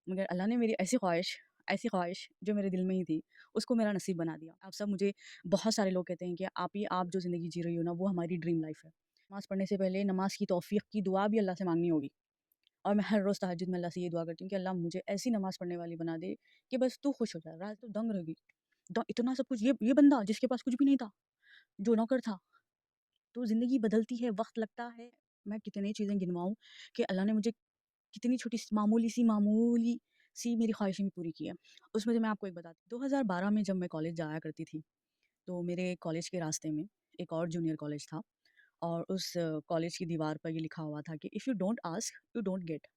मगर अल्लाह ने मेरी ऐसी ख्वाहिश जो मेरे दिल में ही थी, उसको मेरा नसीब बना दिया। आप सब मुझे बहुत सारे लोग कहते हैं कि आप जो ज़िंदगी जी रही हो ना, वो हमारी ड्रीम लाइफ़ है। नमाज़ पढ़ने से पहले नमाज़ की तौफ़ीक़ की दुआ भी अल्लाह से माँगनी होगी और मैं हर रोज़ तहज्जुद में अल्लाह से ये दुआ करती हूँ कि अल्लाह मुझे ऐसी नमाज़ पढ़ने वाली बना दे कि बस तू खुश हो जा। रात तो दंग रह गई। इतना सब कुछ ये बंदा जिसके पास कुछ भी नहीं था, जो नौकर था। तो ज़िंदगी बदलती है, वक़्त लगता है। मैं कितनी चीज़ें गिनवाऊँ कि अल्लाह ने मुझे कितनी छोटी सी मामूली सी मेरी ख्वाहिशें भी पूरी की है। उसमें से मैं आपको एक बताती हूँ, 2012 में जब मैं कॉलेज जाया करती थी, तो मेरे कॉलेज के रास्ते में एक और जूनियर कॉलेज था और उस कॉलेज की दीवार पर ये लिखा हुआ था कि if you don't ask, you don't get.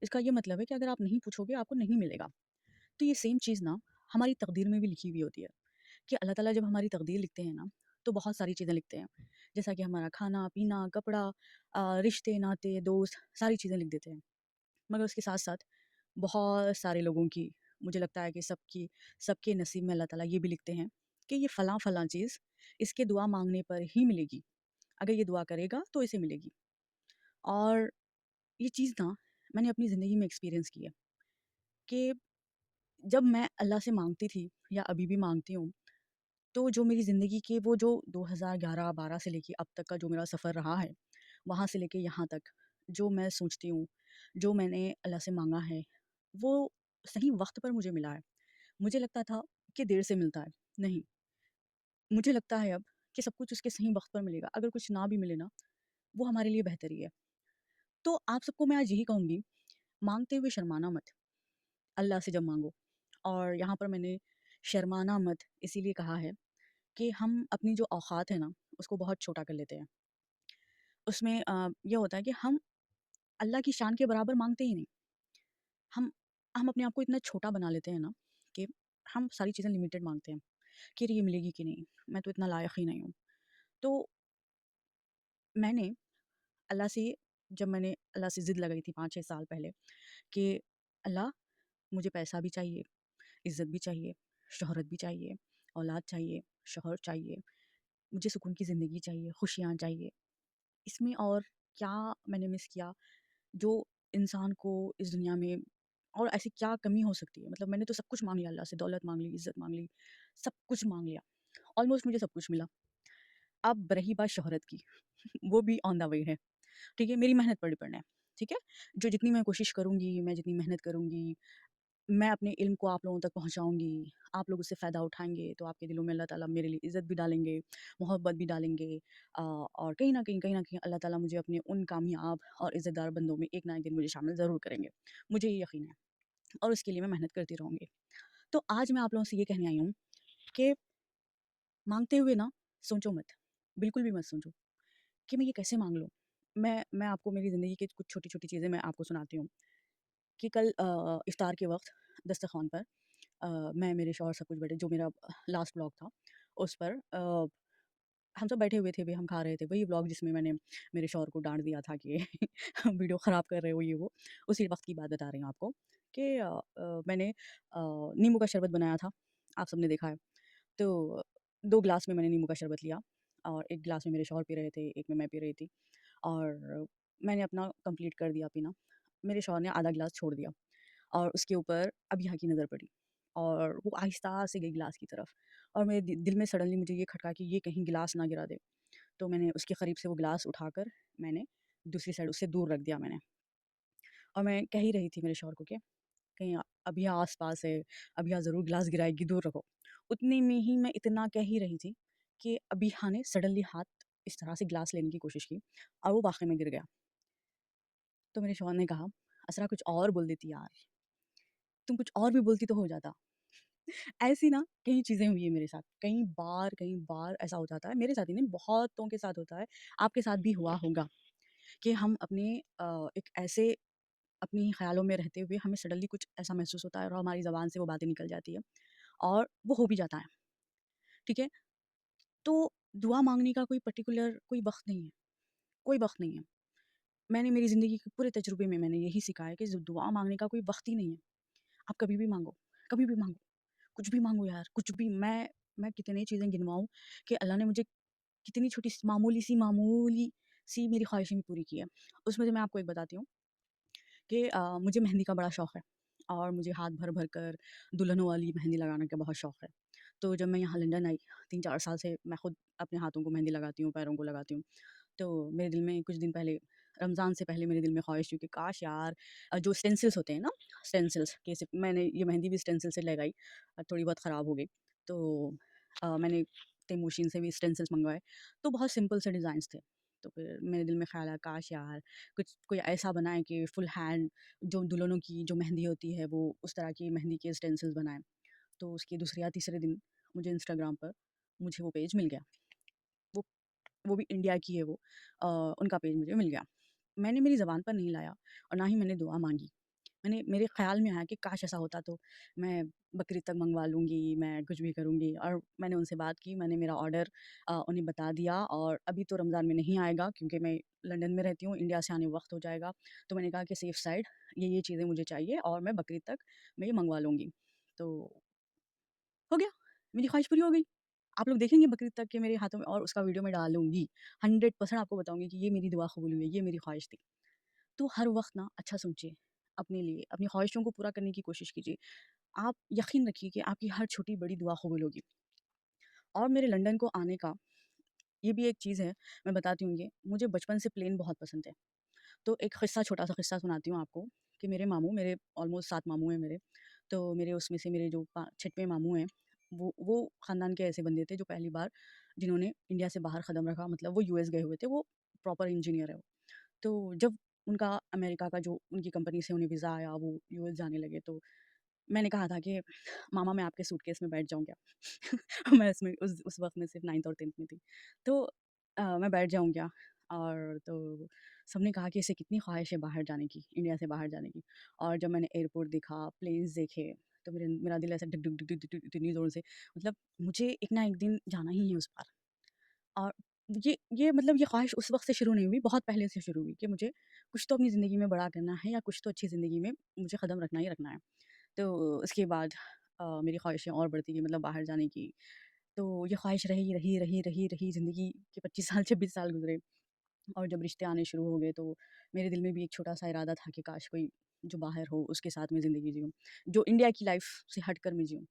इसका ये मतलब है कि अगर आप नहीं पूछोगे, आपको नहीं मिलेगा। तो ये सेम चीज़ ना हमारी तकदीर में भी लिखी हुई होती है कि अल्लाह ताला जब हमारी तकदीर लिखते हैं ना, तो बहुत सारी चीज़ें लिखते हैं। जैसा कि हमारा खाना-पीना, कपड़ा, रिश्ते, नाते, दोस्त, सारी चीज़ें लिख देते हैं। मगर उसके साथ-साथ बहुत सारे लोगों की, मुझे लगता है कि सबके नसीब में अल्लाह ताला ये भी लिखते हैं कि ये फ़लाँ-फ़लाँ चीज़ इसके दुआ माँगने पर ही मिलेगी। अगर ये दुआ करेगा तो इसे मिलेगी। और ये चीज़ ना मैंने अपनी ज़िंदगी में एक्सपीरियंस की है कि जब मैं अल्लाह से माँगती थी या अभी भी माँगती हूँ, तो जो मेरी ज़िंदगी के वो जो 2011-12 से लेके अब तक का जो मेरा सफ़र रहा है, वहाँ से लेके यहाँ तक, जो मैं सोचती हूँ, जो मैंने अल्लाह से माँगा है, वो सही वक़्त पर मुझे मिला है। मुझे लगता था कि देर से मिलता है, नहीं, मुझे लगता है अब कि सब कुछ उसके सही वक़्त पर मिलेगा। अगर कुछ ना भी मिले ना, वो हमारे लिए बेहतर ही है। तो आप सबको मैं आज यही कहूँगी, माँगते हुए शर्माना मत, अल्लाह से जब माँगो। और यहाँ पर मैंने शर्माना मत इसीलिए कहा है कि हम अपनी जो औकात है ना, उसको बहुत छोटा कर लेते हैं। उसमें ये होता है कि हम अल्लाह की शान के बराबर माँगते ही नहीं। हम हम अपने आप को इतना छोटा बना लेते हैं ना कि हम सारी चीज़ें लिमिटेड माँगते हैं कि अरे ये मिलेगी कि नहीं? मैं तो इतना लायक ही नहीं हूँ। तो मैंने अल्लाह से जब मैंने अल्लाह से ज़िद लगाई थी 5-6 साल पहले कि अल्लाह मुझे पैसा भी चाहिए, इज़्ज़त भी चाहिए, शोहरत भी चाहिए, औलाद चाहिए, शौहर चाहिए, मुझे सुकून की ज़िंदगी चाहिए, खुशियाँ चाहिए। इसमें और क्या मैंने मिस किया जो इंसान को इस दुनिया में और ऐसी क्या कमी हो सकती है? मतलब मैंने तो सब कुछ माँग लिया अल्लाह से, दौलत माँग ली, इज़्ज़त माँग ली, सब कुछ माँग लिया। ऑलमोस्ट मुझे सब कुछ मिला। अब रही बात शोहरत की, वो भी ऑन द वे है, ठीक है? मेरी मेहनत पर डिपेंड है, ठीक है? जो जितनी मैं कोशिश करूँगी, मैं जितनी मेहनत करूँगी, मैं अपने इल्म को आप लोगों तक पहुँचाऊँगी, आप लोग उससे फ़ायदा उठाएँगे, तो आपके दिलों में अल्लाह ताला मेरे लिए इज़्ज़त भी डालेंगे, मोहब्बत भी डालेंगे। और कहीं न कहीं अल्लाह ताला मुझे अपने उन कामयाब और इज़्ज़तदार बंदों में एक ना एक दिन मुझे शामिल ज़रूर करेंगे। मुझे ये यकीन है और उसके लिए मैं मेहनत करती रहूँगी। तो आज मैं आप लोगों से ये कहने आई हूँ कि माँगते हुए ना सोचो मत, बिल्कुल भी मत सोचो कि मैं ये कैसे माँग लूँ? मैं आपको मेरी ज़िंदगी की कुछ छोटी-छोटी चीज़ें मैं आपको सुनाती हूँ कि कल इफ्तार के वक़्त दस्तरख़्वान पर मैं, मेरे शौहर सब कुछ बैठे, जो मेरा लास्ट व्लॉग था, उस पर हम सब बैठे हुए थे, भी हम खा रहे थे। वही व्लॉग जिसमें मैंने मेरे शौहर को डाँट दिया था कि वीडियो ख़राब कर रहे हो ये वो। उसी वक़्त की बात बता रही हूँ आपको कि मैंने नींबू का शरबत बनाया था, आप सबने देखा है। तो 2 ग्लास में मैंने नींबू का शरबत लिया और 1 ग्लास में मेरे शौहर पी रहे थे, 1 में मैं पी रही थी और मैंने अपना कंप्लीट कर दिया पीना। मेरे शौहर ने आधा ग्लास छोड़ दिया और उसके ऊपर अबिहा की नज़र पड़ी और वो आहिस्ता से गई गिलास की तरफ और मेरे दिल में सडनली मुझे ये खटका कि ये कहीं गिलास ना गिरा दे। तो मैंने उसके करीब से वो गिलास उठाकर मैंने दूसरी साइड उससे दूर रख दिया मैंने और मैं कह ही रही थी मेरे शौहर को कि कहीं अबिहा आस-पास है, अबिहा ज़रूर गिलास गिराएगी, दूर रखो। उतने में ही मैं इतना कह ही रही थी कि अबिहा ने सडनली हाथ इस तरह से गिलास लेने की कोशिश की और वो वाक़ई में गिर गया। तो मेरे शौहर ने कहा, "असरा कुछ और बोल देती यार, तुम कुछ और भी बोलती तो हो जाता।" ऐसी ना कई चीज़ें हुई हैं मेरे साथ। कई बार ऐसा हो जाता है, मेरे साथ ही नहीं बहुतों के साथ होता है, आपके साथ भी हुआ होगा कि हम अपने एक ऐसे अपनी ख़्यालों में रहते हुए हमें सडनली कुछ ऐसा महसूस होता है और हमारी ज़बान से वो बातें निकल जाती है और वो हो भी जाता है, ठीक है? तो दुआ माँगने का कोई पर्टिकुलर कोई वक़्त नहीं है, कोई वक़्त नहीं है। मैंने मेरी ज़िंदगी के पूरे तजुर्बे में मैंने यही सीखा है कि दुआ माँगने का कोई वक़्त ही नहीं है। आप कभी भी माँगो, कभी भी माँगो। कुछ भी माँगो यार, कुछ भी। मैं कितनी चीज़ें गिनवाऊँ कि अल्लाह ने मुझे कितनी छोटी सी मामूली सी मेरी ख्वाहिशें भी पूरी की है। उसमें से मैं आपको एक बताती हूँ कि मुझे मेहंदी का बड़ा शौक है और मुझे हाथ भर-भर कर दुल्हनों वाली मेहंदी लगाने का बहुत शौक है। तो जब मैं यहाँ लंदन आई 3-4 साल से मैं खुद अपने हाथों को मेहंदी लगाती हूँ, पैरों को लगाती हूँ। तो मेरे दिल में कुछ दिन पहले रमज़ान से पहले मेरे दिल में ख़्वाहिश थी कि काश यार जो स्टेंसिल्स होते हैं ना, स्टेंसिल्स के सिर्फ़ मैंने ये मेहंदी भी स्टेंसिल से लगाई थोड़ी बहुत ख़राब हो गई। तो मैंने तैमूर शीन से भी स्टेंसिल्स मँगवाए, तो बहुत सिंपल से डिज़ाइन्स थे। तो फिर मेरे दिल में ख़्याल आया काश यार कुछ कोई ऐसा बनाए कि फुल हैंड जो दुल्हनों की जो मेहंदी होती है वो उस तरह की मेहंदी के स्टेंसिल्स बनाएँ। तो उसके दूसरे या तीसरे दिन मुझे इंस्टाग्राम पर मुझे वो पेज मिल गया। वो वो भी इंडिया की है वो उनका पेज मुझे मिल गया। मैंने मेरी ज़बान पर नहीं लाया और ना ही मैंने दुआ माँगी। मेरे ख़्याल में आया कि काश ऐसा होता तो मैं बकरीद तक मँगवा लूँगी, मैं कुछ भी करूँगी और मैंने उनसे बात की, मैंने मेरा ऑर्डर उन्हें बता दिया और अभी तो रमज़ान में नहीं आएगा क्योंकि मैं लंदन में रहती हूँ, इंडिया से आने में वक़्त हो जाएगा। तो मैंने कहा कि सेफ साइड ये चीज़ें मुझे चाहिए और मैं बकरीद तक मैं ये मँगवा लूँगी। तो हो गया, मेरी ख़्वाहिश पूरी हो गई। आप लोग देखेंगे बकरीद तक के मेरे हाथों में और उसका वीडियो मैं डालूँगी। 100% आपको बताऊँगी कि ये मेरी दुआ कबूल हुई है, ये मेरी ख़्वाहिश थी। तो हर वक़्त ना अच्छा सोचिए अपने लिए, अपनी ख़्वाहिशों को पूरा करने की कोशिश कीजिए। आप यकीन रखिए कि आपकी हर छोटी-बड़ी दुआ कबूल होगी। और मेरे लंदन को आने का ये भी एक चीज़ है, मैं बताती हूँ ये, मुझे बचपन से प्लेन बहुत पसंद है। तो एक किस्सा छोटा-सा किस्सा सुनाती हूँ आपको कि मेरे मामू मेरे ऑलमोस्ट 7 मामू हैं मेरे। तो मेरे उसमें से मेरे जो 6वें मामू हैं, वो ख़ानदान के ऐसे बंदे थे जो पहली बार जिन्होंने इंडिया से बाहर कदम रखा मतलब वो यूएस गए हुए थे, वो प्रॉपर इंजीनियर है वो। तो जब उनका अमेरिका का जो उनकी कंपनी से उन्हें वीज़ा आया, वो यूएस जाने लगे तो मैंने कहा था कि मामा मैं आपके सूटकेस में बैठ जाऊँ क्या? मैं इसमें उस वक़्त मैं सिर्फ़ 9th और 10th में थी। तो मैं बैठ जाऊँ क्या? और तो सबने कहा कि इसे कितनी ख़्वाहिश है बाहर जाने की, इंडिया से बाहर जाने की। और जब मैंने एयरपोर्ट देखा, प्लेन्स देखे, तो मेरा दिल ऐसा धक-धक, धक-धक, धक-धक इतनी ज़ोर से मतलब मुझे एक ना एक दिन जाना ही है उस पार। और ये मतलब ये ख़्वाहिश उस वक़्त से शुरू नहीं हुई, बहुत पहले से शुरू हुई कि मुझे कुछ तो अपनी ज़िंदगी में बड़ा करना है या कुछ तो अच्छी ज़िंदगी में मुझे कदम रखना ही रखना है। तो उसके बाद मेरी ख़्वाहिशें और बढ़ती गई मतलब बाहर जाने की। तो ये ख़्वाहिश रही, रही, रही, रही, रही ज़िंदगी के 25 साल, 26 साल गुज़रे और जब रिश्ते आने शुरू हो गए तो मेरे दिल में भी एक छोटा-सा इरादा था कि काश कोई जो बाहर हो उसके साथ मैं ज़िंदगी जिऊँ, जो इंडिया की लाइफ़ से हट कर मैं जिऊँ।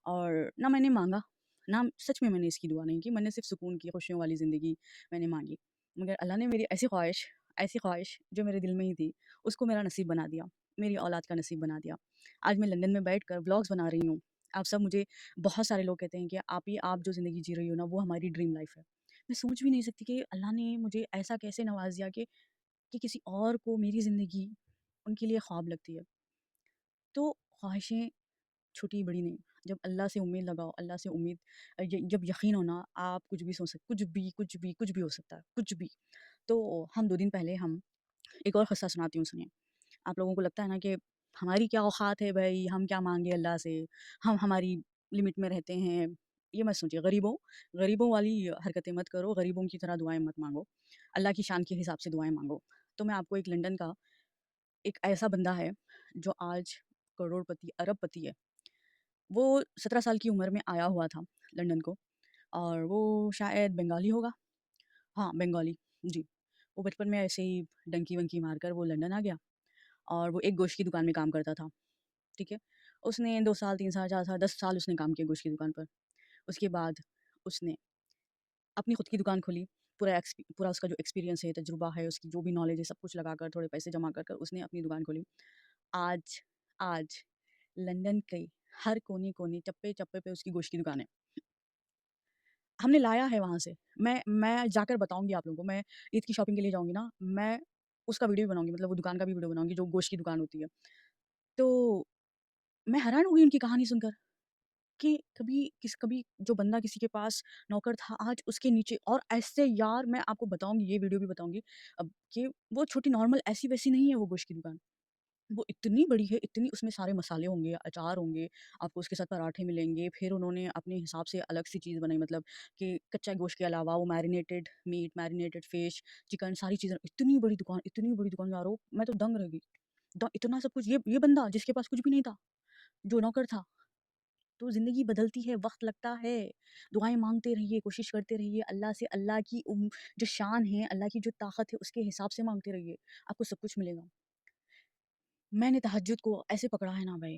और ना मैंने माँगा, ना सच में मैंने इसकी दुआ नहीं की, मैंने सिर्फ़ सुकून की, खुशियों वाली ज़िंदगी मैंने माँगी। मगर अल्लाह ने मेरी ऐसी ख़्वाहिश जो मेरे दिल में ही थी, उसको मेरा नसीब बना दिया, मेरी औलाद का नसीब बना दिया। आज मैं लंदन में बैठकर व्लॉग्स बना रही हूँ। आप सब मुझे बहुत सारे लोग कहते हैं कि आप जो ज़िंदगी जी रही हो ना, वो हमारी ड्रीम लाइफ़ है। मैं सोच भी नहीं सकती कि अल्लाह ने मुझे ऐसा कैसे नवाज़ दिया कि किसी और को मेरी ज़िंदगी उनके लिए ख्वाब लगती है। तो ख्वाहिशें छोटी-बड़ी नहीं, जब अल्लाह से उम्मीद लगाओ, अल्लाह से उम्मीद जब यकीन हो ना, आप कुछ भी सोच सकते कुछ भी हो सकता है, कुछ भी। तो हम 2 दिन पहले हम एक और किस्सा सुनाती हूँ सुनिए। आप लोगों को लगता है ना कि हमारी क्या औकात है भई, हम क्या माँगे अल्लाह से, हम हमारी लिमिट में रहते हैं। ये मत सोचिए, गरीबों वाली हरकतें मत करो, गरीबों की तरह दुआएँ मत माँगो। अल्लाह की शान के हिसाब से दुआएँ माँगो। तो मैं आपको एक लंदन का एक ऐसा बंदा है, जो आज करोड़पति, अरबपति है। वो 17 साल की उम्र में आया हुआ था लंदन को और वो शायद बंगाली होगा। हाँ, बंगाली, जी। वो बचपन में ऐसे ही डंकी-वंकी मारकर वो लंदन आ गया और वो एक गोश्त की दुकान में काम करता था, ठीक है? उसने 2 साल, 3 साल, 4 साल, 10 साल उसने काम किया गोश्त की दुकान पर। उसके बाद उसने अपनी खुद की दुकान खोली। पूरा उसका जो एक्सपीरियंस है, तजुर्बा है, उसकी जो भी नॉलेज है, सब कुछ लगाकर थोड़े पैसे जमा कर उसने अपनी दुकान खोली। आज आज लंदन के हर कोने-कोने, चप्पे-चप्पे पे उसकी गोश्त की दुकान है। हमने लाया है वहाँ से। मैं जाकर बताऊँगी आप लोगों को, मैं ईद की शॉपिंग के लिए जाऊँगी ना, मैं उसका वीडियो भी बनाऊँगी मतलब वो दुकान का भी वीडियो बनाऊँगी जो गोश्त की दुकान होती है। तो मैं हैरान हो गई उनकी कहानी सुनकर कि कभी जो बंदा किसी के पास नौकर था, आज उसके नीचे और ऐसे यार मैं आपको बताऊँगी, ये वीडियो भी बताऊँगी अब कि वो छोटी नॉर्मल ऐसी-वैसी नहीं है वो गोश्त की दुकान। वो इतनी बड़ी है, इतनी उसमें सारे मसाले होंगे, अचार होंगे, आपको उसके साथ पराठे मिलेंगे। फिर उन्होंने अपने हिसाब से अलग सी चीज़ बनाई मतलब कि कच्चा गोश्त के अलावा वो marinated meat, marinated fish, chicken सारी चीज़ें इतनी बड़ी दुकान यारो, मैं तो दंग रह गई। द इतना सब कुछ ये बंदा जिसके पास कुछ भी नहीं था, जो नौकर था। तो ज़िंदगी बदलती है, वक़्त लगता है। दुआएँ माँगते रहिए, कोशिश करते रहिए, अल्लाह से अल्लाह की जो शान है, अल्लाह की जो ताकत है, उसके हिसाब से माँगते रहिए, आपको सब कुछ मिलेगा। मैंने तहज्जुद को ऐसे पकड़ा है ना भाई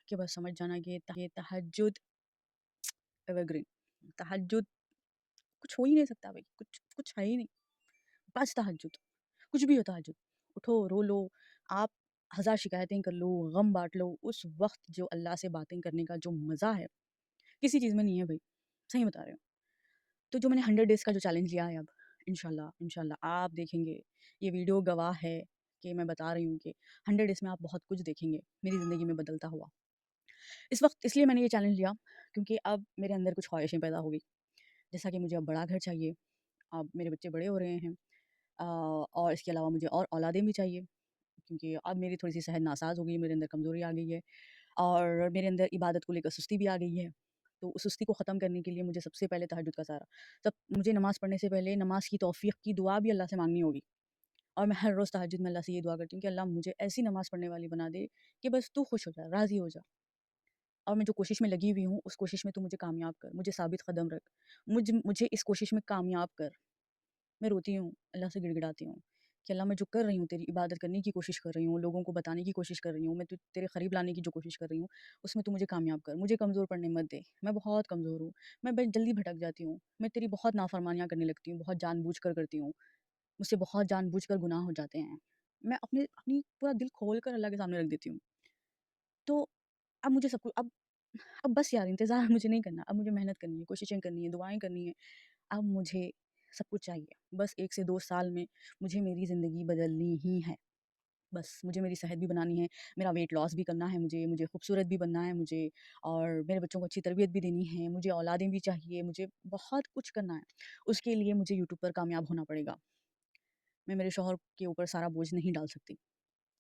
कि बस समझ जाना कि ये तहज्जुद एवरग्रीन। तहज्जुद कुछ हो ही नहीं सकता भाई, कुछ कुछ है ही नहीं। बस तहज्जुद, कुछ भी हो तहज्जुद। उठो, रो लो, आप हज़ार शिकायतें कर लो, गम बाँट लो, उस वक़्त जो अल्लाह से बातें करने का जो मज़ा है, किसी चीज़ में नहीं है भाई, सही बता रही हूँ। तो जो मैंने 100 डेज़ का जो चैलेंज लिया है अब, इंशाल्लाह इंशाल्लाह आप देखेंगे, ये वीडियो गवाह है कि मैं बता रही हूँ कि 100 डेज़ में आप बहुत कुछ देखेंगे मेरी ज़िंदगी में बदलता हुआ। इस वक़्त इसलिए मैंने ये चैलेंज लिया क्योंकि अब मेरे अंदर कुछ ख़्वाहिशें पैदा हो गई। जैसा कि मुझे अब बड़ा घर चाहिए, अब मेरे बच्चे बड़े हो रहे हैं, और इसके अलावा मुझे और औलादें भी चाहिए क्योंकि अब मेरी थोड़ी-सी सेहत नासाज़ हो गई है, मेरे अंदर कमज़ोरी आ गई है और मेरे अंदर इबादत को लेकर सुस्ती भी आ गई है। तो उस सुस्ती को ख़त्म करने के लिए मुझे सबसे पहले तहज्जुद का सहारा, तब मुझे नमाज़ पढ़ने से पहले नमाज़ की तौफ़ीक़ की दुआ भी अल्लाह से माँगनी होगी और मैं हर रोज़ तहज्जुद में अल्लाह से ये दुआ करती हूँ कि अल्लाह मुझे ऐसी नमाज़ पढ़ने वाली बना दे कि बस तू खुश हो जा, राज़ी हो जा। और मैं जो कोशिश में लगी हुई हूँ, उस कोशिश में तू मुझे कामयाब कर, मुझे साबित कदम रख। मुझे इस कोशिश में कामयाब कर। मैं रोती हूँ, अल्लाह से गिड़गिड़ाती हूँ कि अल्लाह मैं जो कर रही हूँ, तेरी इबादत करने की कोशिश कर रही हूँ, लोगों को बताने की कोशिश कर रही हूँ, मैं तेरे करीब लाने की जो कोशिश कर रही हूँ, उसमें तू मुझे कामयाब कर। मुझे कमज़ोर पड़ने मत दे। मैं बहुत कमज़ोर हूँ। मैं जल्दी भटक जाती हूँ। मैं तेरी बहुत नाफ़रमानियाँ करने लगती हूँ, बहुत जानबूझकर करती हूँ। मुझसे बहुत जानबूझकर गुनाह हो जाते हैं। मैं अपनी पूरा दिल खोल कर अल्लाह के सामने रख देती हूँ। तो अब मुझे सब कुछ अब बस यार इंतज़ार मुझे नहीं करना, अब मुझे मेहनत करनी है, कोशिशें करनी है, दुआएँ करनी है। अब मुझे सब कुछ चाहिए। बस 1 से 2 साल में मुझे मेरी ज़िंदगी बदलनी ही है। बस मुझे मेरी सेहत भी बनानी है, मेरा वेट लॉस भी करना है मुझे खूबसूरत भी बनना है मुझे और मेरे बच्चों को अच्छी तरबियत भी देनी है, मुझे औलादें भी चाहिए, मुझे बहुत कुछ करना है। उसके लिए मुझे यूट्यूब पर कामयाब होना पड़ेगा। मैं मेरे शौहर के ऊपर सारा बोझ नहीं डाल सकती।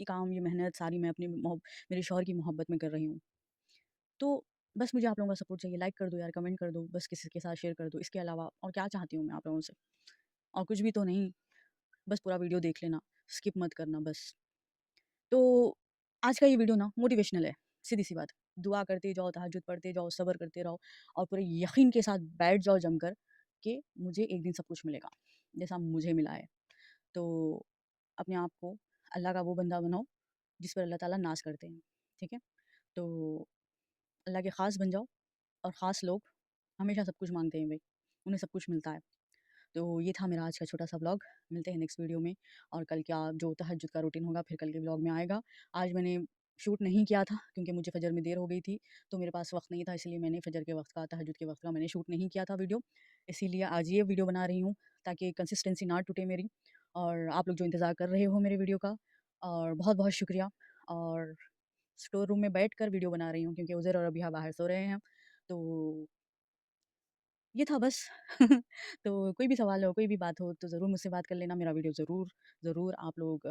ये काम, ये मेहनत सारी मैं अपनी मेरे शौहर की मोहब्बत में कर रही हूँ। तो बस मुझे आप लोगों का सपोर्ट चाहिए, लाइक कर दो यार, कमेंट कर दो, बस किसी के साथ शेयर कर दो। इसके अलावा और क्या चाहती हूँ मैं आप लोगों से? और कुछ भी तो नहीं, बस पूरा वीडियो देख लेना, स्किप मत करना बस। तो आज का ये वीडियो ना मोटिवेशनल है, सीधी-सी बात। दुआ करते जाओ, तहज्जुद पढ़ते जाओ, सब्र करते रहो और पूरे यकीन के साथ बैठ जाओ जमकर कि मुझे एक दिन सब कुछ मिलेगा, जैसा मुझे मिला है। तो अपने आप को अल्लाह का वो बंदा बनाओ, जिस पर अल्लाह ताला नाज़ करते हैं, ठीक है? तो अल्लाह के ख़ास बन जाओ और ख़ास लोग हमेशा सब कुछ माँगते हैं भई, उन्हें सब कुछ मिलता है। तो ये था मेरा आज का छोटा-सा व्लॉग। मिलते हैं नेक्स्ट वीडियो में और कल क्या जो तहज्जुद का रूटीन होगा फिर कल के व्लॉग में आएगा। आज मैंने शूट नहीं किया था क्योंकि मुझे फ़जर में देर हो गई थी, तो मेरे पास वक़्त नहीं था इसलिए मैंने फ़जर के वक़्त का, तहज्जुद के वक़्त का मैंने शूट नहीं किया था वीडियो। इसीलिए आज ये वीडियो बना रही हूँ ताकि कंसिस्टेंसी ना टूटे मेरी और आप लोग जो इंतज़ार कर रहे हो मेरे वीडियो का और बहुत-बहुत शुक्रिया। और स्टोर रूम में बैठकर वीडियो बना रही हूँ क्योंकि उज़ैर और अबिहा बाहर सो रहे हैं। तो ये था बस। तो कोई भी सवाल हो, कोई भी बात हो तो ज़रूर मुझसे बात कर लेना। मेरा वीडियो ज़रूर, ज़रूर आप लोग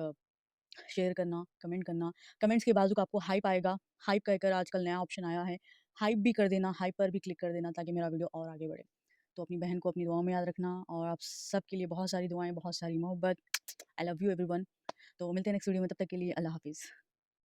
शेयर करना, कमेंट करना। कमेंट्स के बाजू आपको हाइप आएगा, हाइप कहकर आजकल नया ऑप्शन आया है। हाइप भी कर देना, हाइप पर भी क्लिक कर देना ताकि मेरा वीडियो और आगे बढ़े। तो अपनी बहन को अपनी दुआओं में याद रखना और आप सबके लिए बहुत सारी दुआएँ, बहुत सारी मोहब्बत। I love you everyone. तो मिलते हैं नेक्स्ट वीडियो में, तब तक के लिए अल्लाह हाफ़िज़।